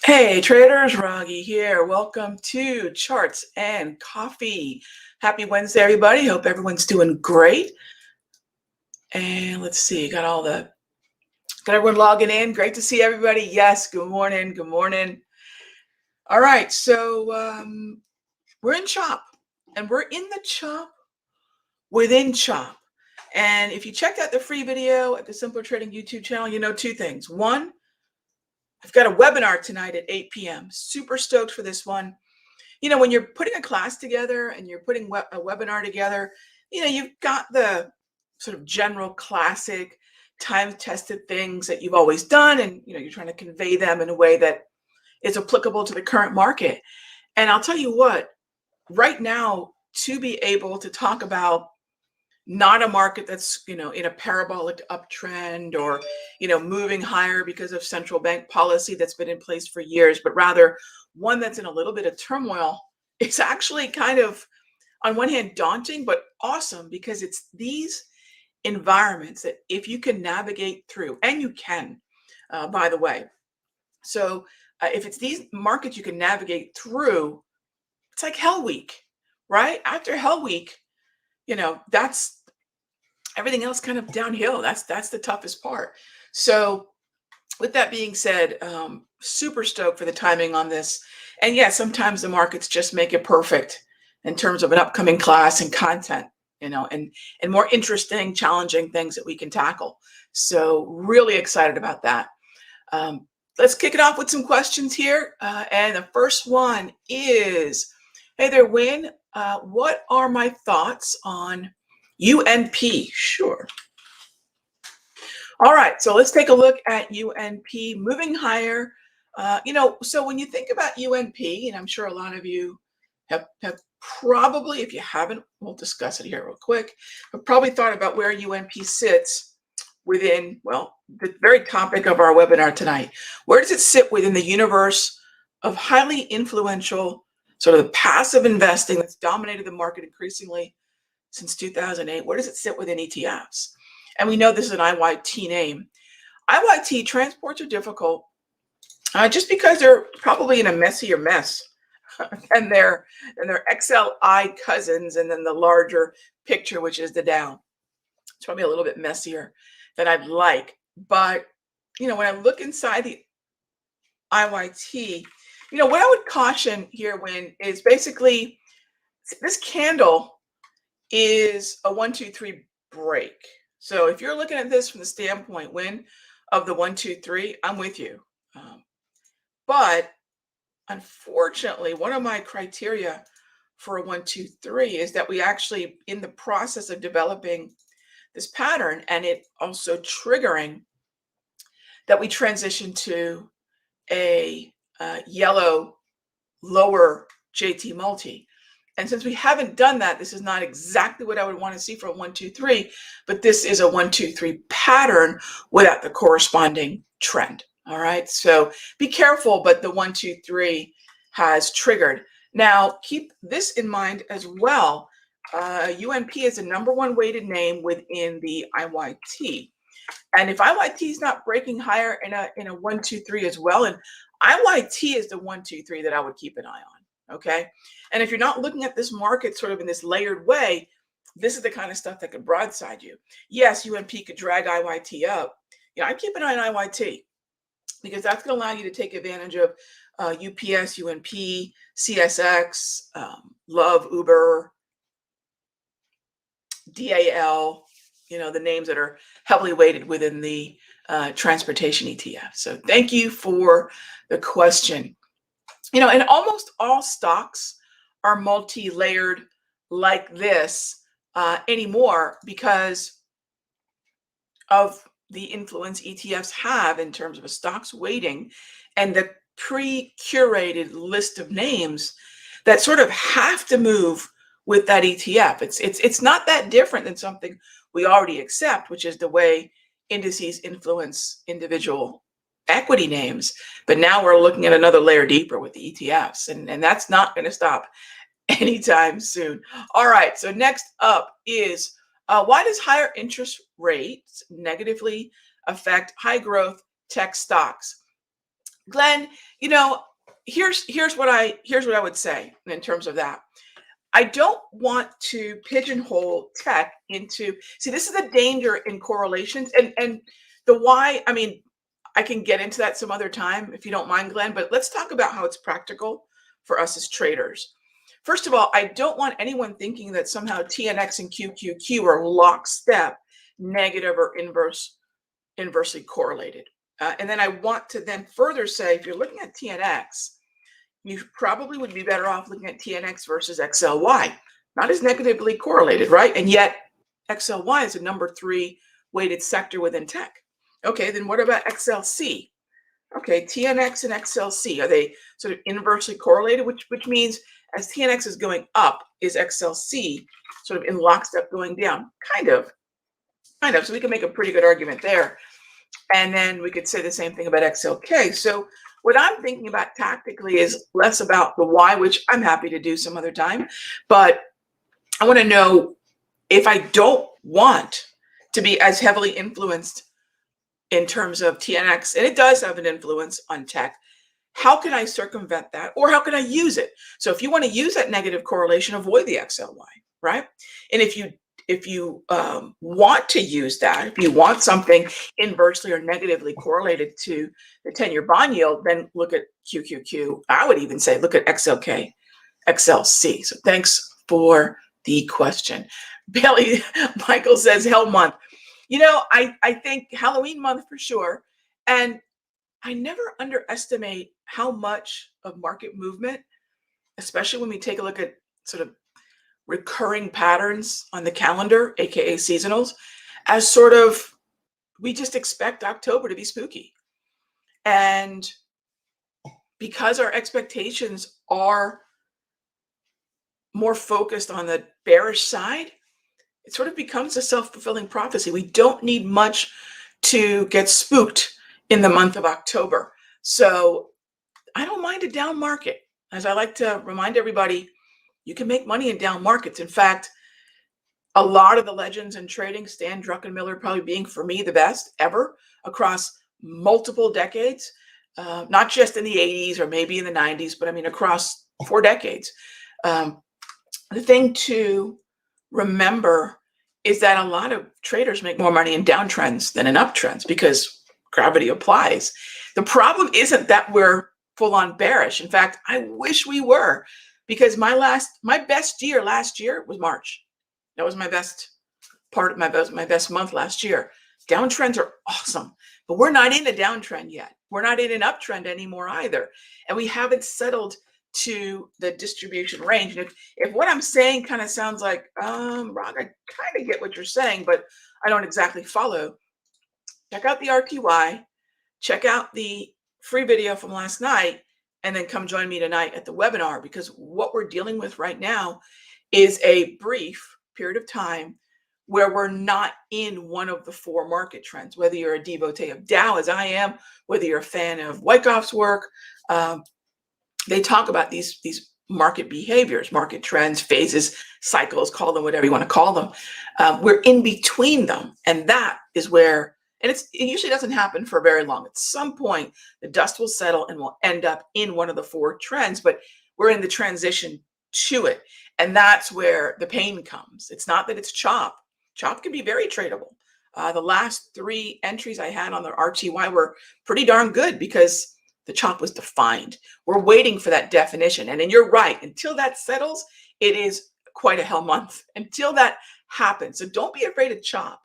Hey traders, Raghee here. Welcome to Charts and Coffee. Happy Wednesday, everybody. Hope everyone's doing great. And let's see, got everyone logging in. Great to see everybody. Yes, good morning. Good morning. All right, so we're in CHOP, and we're in the CHOP within CHOP. And if you checked out the free video at the Simpler Trading YouTube channel, you know two things. One, I've got a webinar tonight at 8 p.m. Super stoked for this one. You know, when you're putting a class together and you're putting a webinar together, you know, you've got the sort of general classic time-tested things that you've always done, and, you know, you're trying to convey them in a way that is applicable to the current market. And I'll tell you what, right now, to be able to talk about not a market that's, you know, in a parabolic uptrend or, you know, moving higher because of central bank policy that's been in place for years, but rather one that's in a little bit of turmoil. It's actually kind of, on one hand, daunting, but awesome, because it's these environments that if you can navigate through, and you can, by the way. So if it's these markets you can navigate through, it's like Hell Week, right? After Hell Week, you know, that's everything else kind of downhill. That's the toughest part. So with that being said, super stoked for the timing on this. And yeah, sometimes the markets just make it perfect in terms of an upcoming class and content, you know, and more interesting, challenging things that we can tackle. So really excited about that. Let's kick it off with some questions here. And the first one is, hey there, Win. What are my thoughts on UNP? Sure. All right, so let's take a look at UNP moving higher. You know, so when you think about UNP, and I'm sure a lot of you have probably, if you haven't, we'll discuss it here real quick, have probably thought about where UNP sits within, well, the very topic of our webinar tonight. Where does it sit within the universe of highly influential, sort of passive investing that's dominated the market increasingly since 2008? Where does it sit within ETFs? And we know this is an IYT name. IYT transports are difficult just because they're probably in a messier mess than their XLI cousins, and then the larger picture, which is the Dow. It's probably a little bit messier than I'd like. But, you know, when I look inside the IYT, you know, what I would caution here, Win, is basically this candle is a 1, 2, 3 break. So if you're looking at this from the standpoint, Win, of the 1, 2, 3, I'm with you. But unfortunately, one of my criteria for a 1, 2, 3 is that we actually, in the process of developing this pattern, and it also triggering that we transition to a yellow lower JT multi. And since we haven't done that, this is not exactly what I would want to see for a 1, 2, 3, but this is a 1, 2, 3 pattern without the corresponding trend. All right, so be careful, but the 1, 2, 3 has triggered. Now, keep this in mind as well. UNP is the #1 weighted name within the IYT. And if IYT is not breaking higher in a 1, 2, 3 as well, and IYT is the 1, 2, 3 that I would keep an eye on. Okay. And if you're not looking at this market sort of in this layered way, this is the kind of stuff that could broadside you. Yes, UNP could drag IYT up. You know, I keep an eye on IYT because that's going to allow you to take advantage of UPS, UNP, CSX, Love, Uber, DAL, you know, the names that are heavily weighted within the transportation ETF. So thank you for the question. You know, and almost all stocks are multi-layered like this anymore because of the influence ETFs have in terms of a stock's weighting and the pre-curated list of names that sort of have to move with that ETF. It's not that different than something we already accept, which is the way indices influence individual equity names. But now we're looking at another layer deeper with the ETFs, and that's not going to stop anytime soon. All right, so next up is why does higher interest rates negatively affect high growth tech stocks? Glenn, here's what I would say in terms of that. I don't want to pigeonhole tech into, see, this is a danger in correlations and the why. I mean, I can get into that some other time if you don't mind, Glenn, but let's talk about how it's practical for us as traders. First of all, I don't want anyone thinking that somehow TNX and QQQ are lockstep, negative or inversely correlated. And then I want to then further say, if you're looking at TNX, you probably would be better off looking at TNX versus XLY. Not as negatively correlated, right? And yet XLY is a number 3 weighted sector within tech. Okay, then what about XLC? Okay, TNX and XLC, are they sort of inversely correlated? Which means as TNX is going up, is XLC sort of in lockstep going down? Kind of. So we can make a pretty good argument there. And then we could say the same thing about XLK. So what I'm thinking about tactically is less about the why, which I'm happy to do some other time. But I want to know, if I don't want to be as heavily influenced in terms of TNX, and it does have an influence on tech, how can I circumvent that? Or how can I use it? So if you want to use that negative correlation, avoid the XLY, right? And if you want to use that, if you want something inversely or negatively correlated to the 10-year bond yield, then look at QQQ. I would even say look at XLK, XLC. So thanks for the question. Bailey Michael says hell month. I think Halloween month for sure. And I never underestimate how much of market movement, especially when we take a look at sort of recurring patterns on the calendar, aka seasonals, as sort of, we just expect October to be spooky. And because our expectations are more focused on the bearish side, it sort of becomes a self-fulfilling prophecy. We don't need much to get spooked in the month of October. So I don't mind a down market. As I like to remind everybody, you can make money in down markets. In fact, a lot of the legends in trading, Stan Druckenmiller probably being, for me, the best ever across multiple decades, not just in the 80s or maybe in the 90s, but I mean across 4 decades. The thing to remember is that a lot of traders make more money in downtrends than in uptrends because gravity applies. The problem isn't that we're full on bearish. In fact, I wish we were, because my best year last year was March. That was my best part of my best month last year. Downtrends are awesome, but we're not in a downtrend yet. We're not in an uptrend anymore either. And we haven't settled to the distribution range. And if what I'm saying kind of sounds like, Rog, I kind of get what you're saying, but I don't exactly follow, check out the RTY, check out the free video from last night, and then come join me tonight at the webinar, because what we're dealing with right now is a brief period of time where we're not in one of the 4 market trends. Whether you're a devotee of Dow, as I am, whether you're a fan of Wyckoff's work, they talk about these market behaviors, market trends, phases, cycles, call them whatever you want to call them. We're in between them, and that is where, and it usually doesn't happen for very long. At some point, the dust will settle and we'll end up in one of the 4 trends, but we're in the transition to it. And that's where the pain comes. It's not that it's chop. Chop can be very tradable. The last 3 entries I had on the RTY were pretty darn good because the chop was defined. We're waiting for that definition. And then you're right, until that settles, it is quite a hell month until that happens. So don't be afraid of chop,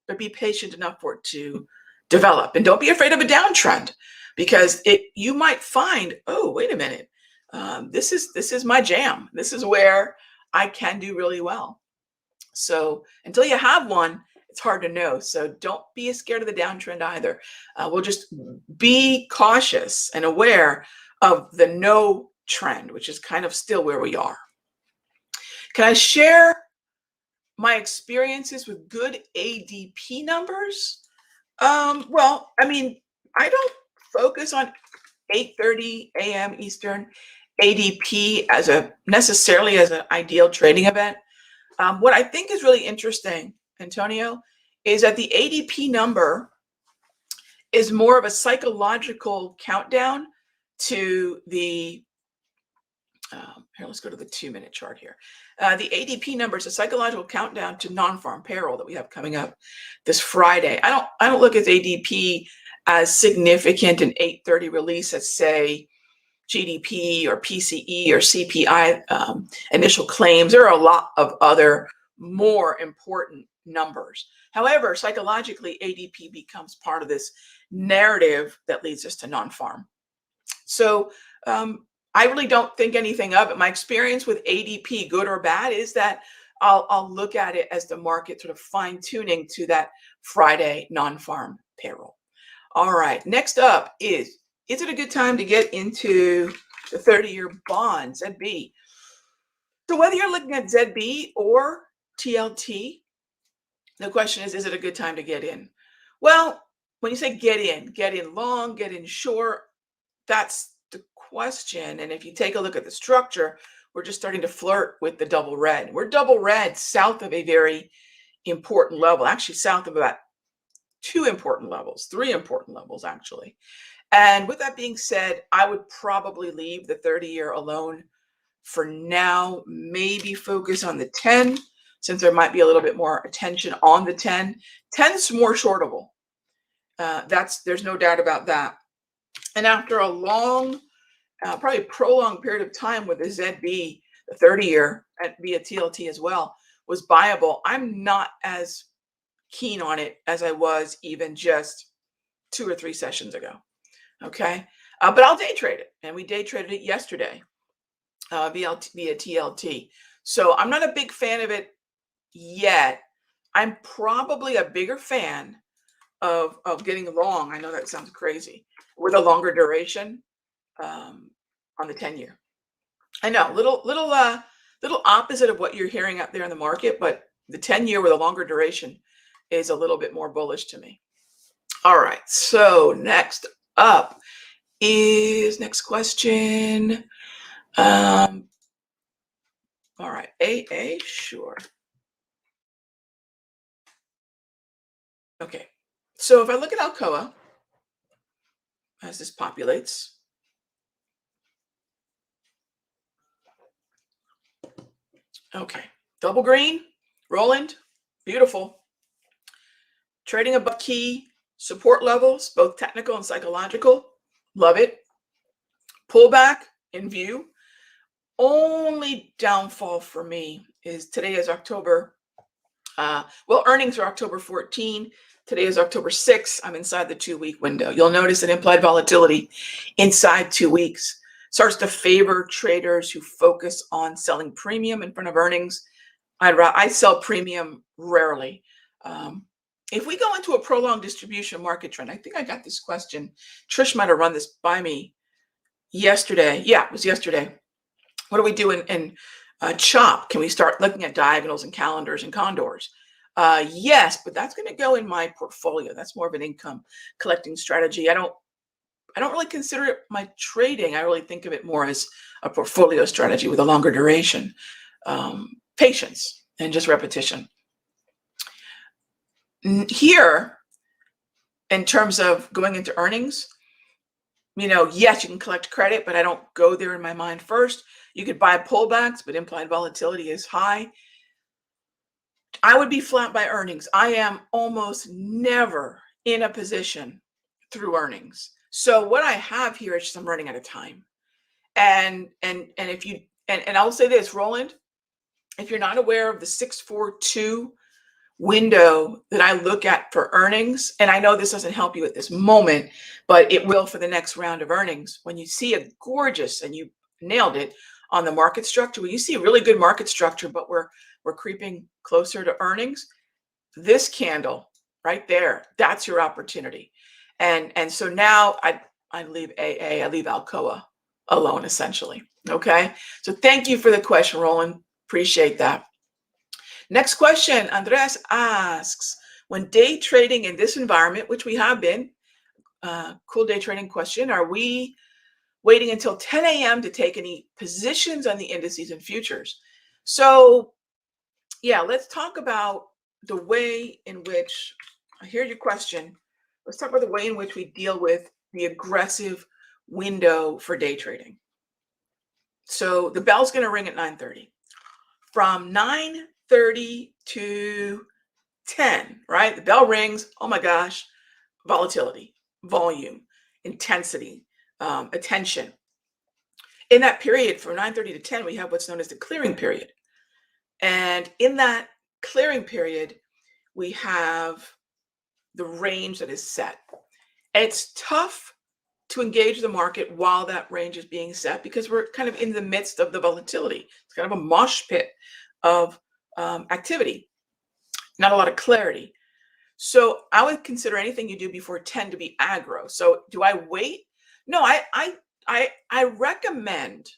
but be patient enough for it to develop. And don't be afraid of a downtrend, because you might find, oh, wait a minute, this is my jam. This is where I can do really well. So until you have one, it's hard to know. So don't be scared of the downtrend either. We'll just be cautious and aware of the no trend, which is kind of still where we are. Can I share my experiences with good ADP numbers? Well, I mean, I don't focus on 8:30 a.m. Eastern ADP necessarily as an ideal trading event. What I think is really interesting, Antonio, is that the ADP number is more of a psychological countdown to the here, let's go to the 2-minute chart here. The ADP number is a psychological countdown to non-farm payroll that we have coming up this Friday. I don't look at ADP as significant an 8:30 release as, say, GDP or PCE or CPI initial claims. There are a lot of other more important numbers. However, psychologically, ADP becomes part of this narrative that leads us to non-farm. So I really don't think anything of it. My experience with ADP, good or bad, is that I'll look at it as the market sort of fine-tuning to that Friday non-farm payroll. All right, next up is it a good time to get into the 30-year bond, ZB? So whether you're looking at ZB or TLT, the question is it a good time to get in? Well, when you say get in long, get in short, that's the question. And if you take a look at the structure, we're just starting to flirt with the double red. We're double red south of a very important level, actually south of about 2 important levels, 3 important levels, actually. And with that being said, I would probably leave the 30-year alone for now, maybe focus on the 10, since there might be a little bit more attention on the 10. 10's more shortable. There's no doubt about that. And after a long, probably prolonged period of time with the ZB, the 30-year via TLT as well, was buyable, I'm not as keen on it as I was even just 2 or 3 sessions ago. Okay, but I'll day trade it, and we day traded it yesterday via TLT. So I'm not a big fan of it yet. I'm probably a bigger fan of getting long. I know that sounds crazy, with a longer duration on the 10-year. I know, little opposite of what you're hearing out there in the market, but the 10-year with a longer duration is a little bit more bullish to me. All right, so next up is next question. All right, AA, sure. Okay, so if I look at Alcoa as this populates, okay, double green, Roland, beautiful. Trading above key support levels, both technical and psychological, love it. Pullback in view. Only downfall for me is today is October. Well, earnings are October 14. Today is October 6. I'm inside the 2-week window. You'll notice that implied volatility inside 2 weeks starts to favor traders who focus on selling premium in front of earnings. I sell premium rarely. If we go into a prolonged distribution market trend, I think I got this question. Trish might have run this by me yesterday. Yeah, it was yesterday. What do we do in CHOP? Can we start looking at diagonals and calendars and condors? Yes, but that's going to go in my portfolio. That's more of an income collecting strategy. I don't really consider it my trading. I really think of it more as a portfolio strategy with a longer duration, patience, and just repetition. Here, in terms of going into earnings, yes, you can collect credit, but I don't go there in my mind first. You could buy pullbacks, but implied volatility is high. I would be flat by earnings. I am almost never in a position through earnings. So what I have here is just I'm running out of time. And if you and I'll say this, Roland, if you're not aware of the 642 window that I look at for earnings, and I know this doesn't help you at this moment, but it will for the next round of earnings. When you see a gorgeous, and you nailed it on the market structure, when you see a really good market structure, but we're creeping closer to earnings, this candle right there, that's your opportunity. And so now I leave AA, I leave Alcoa alone, essentially. Okay, so thank you for the question, Roland. Appreciate that. Next question, Andres asks, when day trading in this environment, which we have been, cool day trading question, are we waiting until 10 a.m. to take any positions on the indices and futures? So yeah, let's talk about the way in which, I hear your question, Let's talk about the way in which we deal with the aggressive window for day trading. So the bell's going to ring at 9:30. From 9:30 to 10, right? The bell rings. Oh my gosh, volatility, volume, intensity, attention. In that period from 9:30 to 10, we have what's known as the clearing period. And in that clearing period, we have the range that is set. And it's tough to engage the market while that range is being set because we're kind of in the midst of the volatility. It's kind of a mosh pit of activity, not a lot of clarity. So I would consider anything you do before 10 to be aggro. So do I wait? No, I recommend,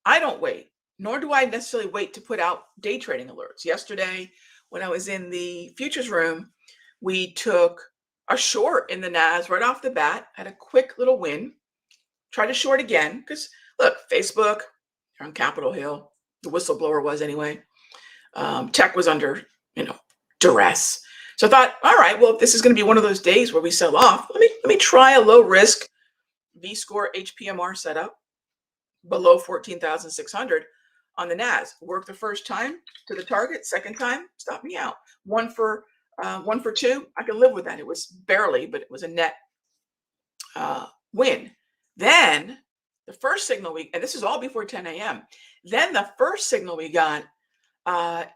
I don't wait, nor do I necessarily wait to put out day trading alerts. Yesterday, when I was in the futures room, we took a short in the NAS right off the bat, had a quick little win, tried to short again, because look, Facebook, you're on Capitol Hill, the whistleblower was anyway. Tech was under, duress. So I thought, all right, well, if this is going to be one of those days where we sell off, let me try a low risk V-score HPMR setup below 14,600 on the NAS. Worked the first time to the target, second time, stopped me out. One for two, I could live with that. It was barely, but it was a net win. Then the first signal and this is all before 10 a.m. Then the first signal we got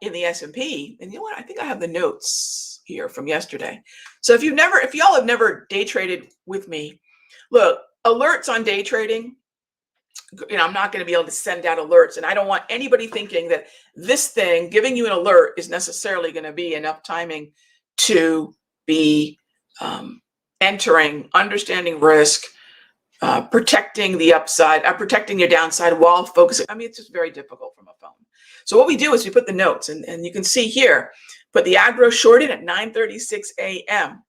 in the S&P, and you know what? I think I have the notes here from yesterday. So if y'all have never day traded with me, look, alerts on day trading, I'm not going to be able to send out alerts, and I don't want anybody thinking that this thing, giving you an alert, is necessarily going to be enough timing to be entering, understanding risk, protecting the upside, protecting your downside while focusing. I mean, it's just very difficult from a phone. So what we do is we put the notes, and you can see here, put the aggro short in at 9:36 a.m.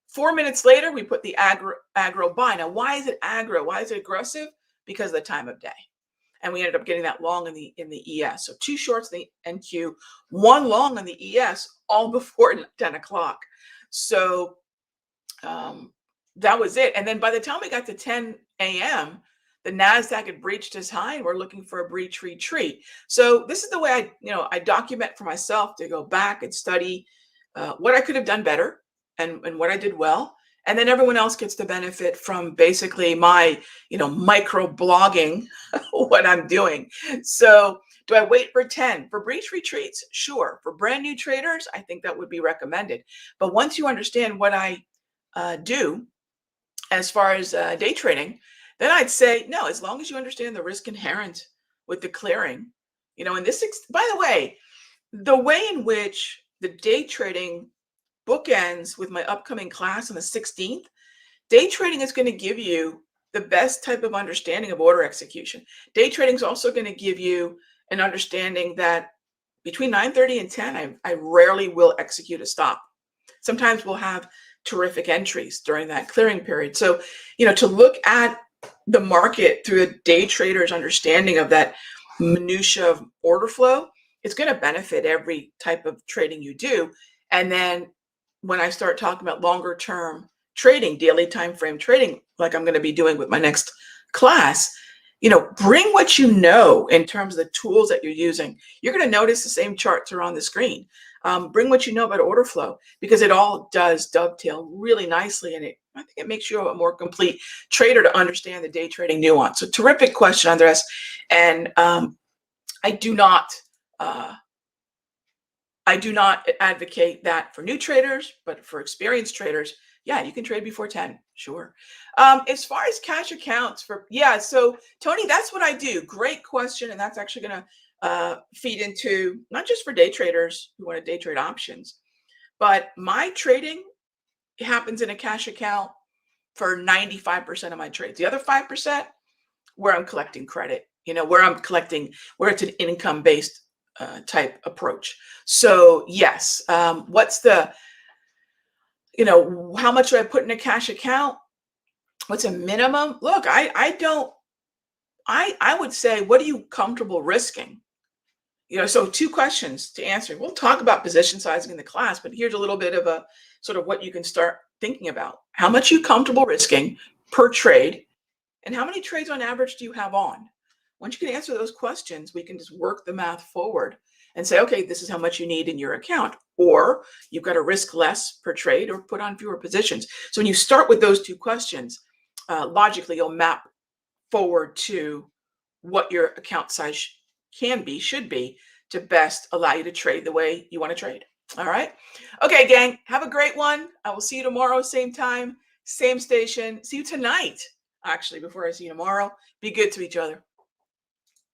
4 minutes later, we put the aggro buy. Now, why is it aggro? Why is it aggressive? Because of the time of day. And we ended up getting that long in the ES. So 2 shorts in the NQ, 1 long in the ES, all before 10 o'clock. So that was it. And then by the time we got to 10 a.m., the NASDAQ had breached its high, and we're looking for a breach retreat. So this is the way I document for myself to go back and study what I could have done better and what I did well. And then everyone else gets the benefit from basically my, micro blogging what I'm doing. So do I wait for 10? For breach retreats? Sure. For brand new traders, I think that would be recommended. But once you understand what I do as far as day trading, then I'd say, no, as long as you understand the risk inherent with the clearing, and this, by the way in which the day trading bookends with my upcoming class on the 16th, day trading is going to give you the best type of understanding of order execution. Day trading is also going to give you an understanding that between 9:30 and 10, I rarely will execute a stop. Sometimes we'll have terrific entries during that clearing period. So, to look at the market through a day trader's understanding of that minutia of order flow, it's going to benefit every type of trading you do. And then when I start talking about longer term trading, daily time frame trading, like I'm going to be doing with my next class, bring what you know in terms of the tools that you're using. You're going to notice the same charts are on the screen. Bring what you know about order flow, because it all does dovetail really nicely, and I think it makes you a more complete trader to understand the day trading nuance. So terrific question, Andres. And I do not advocate that for new traders, but for experienced traders, yeah, you can trade before 10, sure. As far as cash accounts so Tony, that's what I do. Great question. And that's actually going to feed into not just for day traders who want to day trade options, but my trading happens in a cash account for 95% of my trades. The other 5%, where I'm collecting credit, where it's an income-based type approach. So yes, what's the, how much do I put in a cash account? What's a minimum? Look, I would say, what are you comfortable risking? So 2 questions to answer. We'll talk about position sizing in the class, but here's a little bit of a sort of what you can start thinking about how much you comfortable risking per trade and how many trades on average do you have on. Once you can answer those questions, we can just work the math forward and say, okay, this is how much you need in your account, or you've got to risk less per trade or put on fewer positions. So when you start with those two questions, logically you'll map forward to what your account size should be to best allow you to trade the way you want to trade. All right. Okay, gang, have a great one. I will see you tomorrow, same time, same station. See you tonight, actually, before I see you tomorrow. Be good to each other.